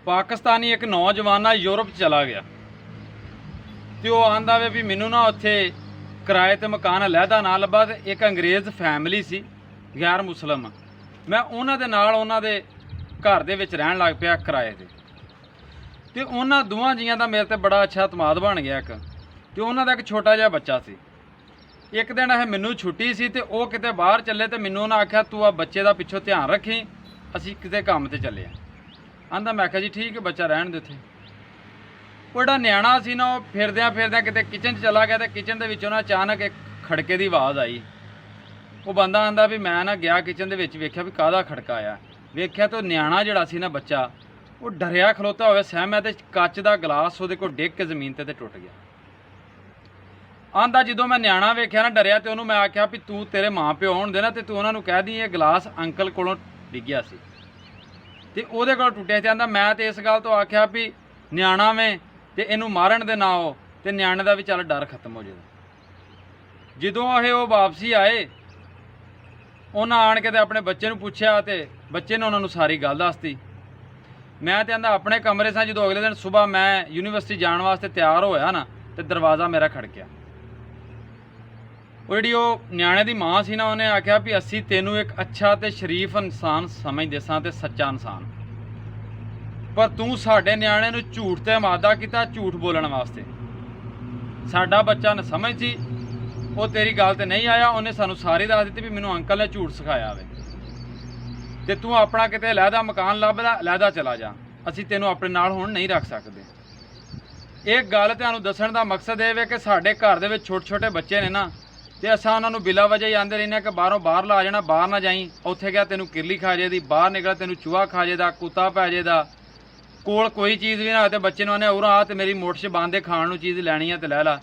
पाकिस्तानी एक नौजवान ना यूरोप चला गया तो वह आंदा वे भी मैनू ना उत्थे किराए ते मकान अलहदा ना लभा। तो एक अंग्रेज़ फैमिली सी गैर मुस्लिम, मैं उन्हां दे नाल उन्हां दे घर दे विच रहन लग पिया किराए ते उन्हां दोवां जियां दा मेरे ते बड़ा अच्छा तमाद बन गया। तो उन्हां दा एक छोटा जिहा बच्चा सी। एक दिन है मैनू छुट्टी सी ते ओह किते बाहर चले तो मैनू उन्हें आख्या तू आ बच्चे का पिछों ध्यान रखी, असी किते काम ते चले आंदा। मैं आख्या जी ठीक है बच्चा रहन दे उत्थे। वो जिहड़ा न्याणा सी ना वह फिरद्यां फिरद्यां किते किचन च चला गया तो किचन दे विचों ना अचानक एक खड़के की आवाज़ आई। वो बंदा आंदा भी मैं ना गया किचन दे विच वेख्या भी काहदा खड़का आया। वेख्या तो न्याणा जिहड़ा सी ना बच्चा वो डरिया खलोता होवे सहमिया ते कच दा गिलास उहदे कोल डिग के जमीन ते टुट गया। आंदा जो मैं न्याणा वेख्या ना डरिया तो उन्होंने मैं आख्या भी तू तेरे माँ प्यो होण दे ना तो तू उन्होंने कह दी ये गिलास अंकल कोलों डिग्या सी ते ओहदे कोल टुटिया। आंदा मैं तो इस गल तो आख्या भी न्याणा में तो इनू मारन दे ना हो तो न्याणे का भी चल डर खत्म हो जाए। जदों वो वापसी आए उन्हें आन के अपने बच्चे नूं पुछया तो बच्चे ने उन्होंने सारी गल दसती। मैं तो आंदा अपने कमरे सां जो अगले दिन सुबह मैं यूनीवर्सिटी जाने वास्ते तैयार होया ना तो दरवाज़ा मेरा खड़किया। वो जी न्याणे की माँ सी ना उन्हें आख्या भी असी तेनू एक अच्छा तो शरीफ इंसान समझते सां ते सच्चा इंसान, पर तू साडे न्याणे नूं झूठ ते मादा किया झूठ बोलण वास्ते। साडा बच्चा न समझ सी वो तेरी गल ते नहीं आया, उन्हें सानू सारी दस दी भी मैनू अंकल ने झूठ सिखाया वे ते तू अपना किते लहदा मकान लभ लै लहदा चला जा, असी तेनू अपने नाल हुण नहीं रख सकते। एक गल तुहानू दसण दा मकसद ये वे कि साडे घर दे विच छोटे छोटे बच्चे ने ना तो असां उन्होंने बिला वजह ही आते रहने कि बाहरों बाहर ला जाना, बाहर ना जाई उत्थे गया तेनू किरली खा जाएगी, बाहर निकल तेनू चूहा खा जाएगा, कुत्ता पै जाएगा, कोल कोई चीज़ भी ना हो तो बच्चे ने उन्हें उरा आ तो मेरी मोटर च बंद खाण नूं चीज़ लैनी है तो लै ला।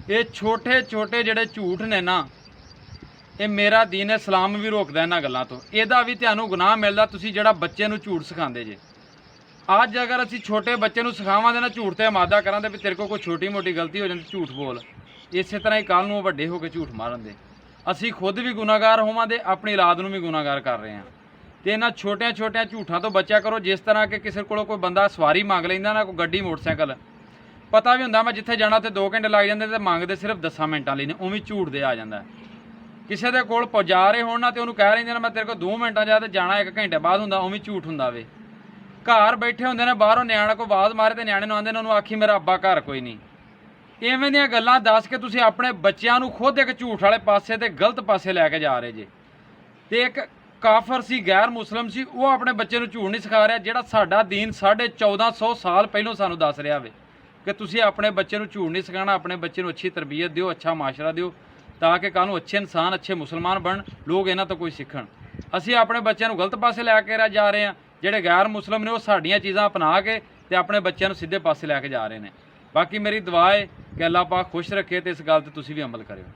ये छोटे छोटे जिहड़े झूठ ने ना ये मेरा दीन इस्लाम भी रोकदा इन्हां गल्लां तो। इहदा भी तुहानू गुनाह मिलदा तुसीं जिहड़ा बच्चे नूं झूठ सिखांदे जे। अज अगर असीं छोटे बच्चे नूं सिखावांगे ना झूठ ते मादा करांगे भी तेरे को कोई छोटी मोटी गलती हो जाती झूठ बोल, इस तरह ही कल नूं वड्डे हो के झूठ मारन दे। असीं खुद भी गुनाहगार होवांगे अपनी औलाद नूं भी गुनाहगार कर रहे हैं। तो इन्हां छोटिया छोटिया झूठों तो बचा करो। जिस तरह कि किसी को कोई बंदा सवारी मंग लैंदा ना, कोई गड्डी मोटरसाइकिल, पता भी हुंदा मैं जिथे जाना उत्थे 2 घंटे लग जाते तो मंगते सिर्फ 10 मिनटां लई ने, उवें झूठ दे आ जाता है। किसी के कोल पहुँचा रहे हो ना तो उन्होंने कह रहे ना मैं तेरे को 2 मिनटां जा तो जाना 1 घंटे बाद हुंदा, उवें झूठ हुंदा वे। घर बैठे होंदे ने बाहरों न्याणे को आवाज़ मारे तो न्याणे नूं आंदे ने उन्होंने आखी मेरा अब्बा घर कोई नहीं। इवें दियां गल्लां दस के तुसीं अपने बच्चों नूं खुद एक झूठ वाले पासे ते गलत पासे लैके जा रहे जे। तो एक काफर सी गैर मुस्लिम सी वो अपने बच्चे नूं झूठ नहीं सिखा रहा, जिहड़ा साडा दीन 1450 साल पहलों सानूं दस रहा वे कि तुसीं अपने बच्चे नूं झूठ नहीं सिखाना, अपने बच्चे नूं अच्छी तरबीयत दिओ, अच्छा माशरा दिओ ताकि कल नूं अच्छे इंसान अच्छे मुसलमान बन, लोग इन्हां तो कोई सीखण। असीं अपने बच्चों नूं गलत पासे लैके जा रहे हैं, जिहड़े गैर मुस्लिम ने वो साडियां चीज़ां अपना के ते अपने बच्चों नूं सीधे पासे लैके जा रहे हैं। बाकी मेरी दुआ है कि अल्लाह पाक खुश रखे तो इस गल ते तुसीं भी अमल करियो।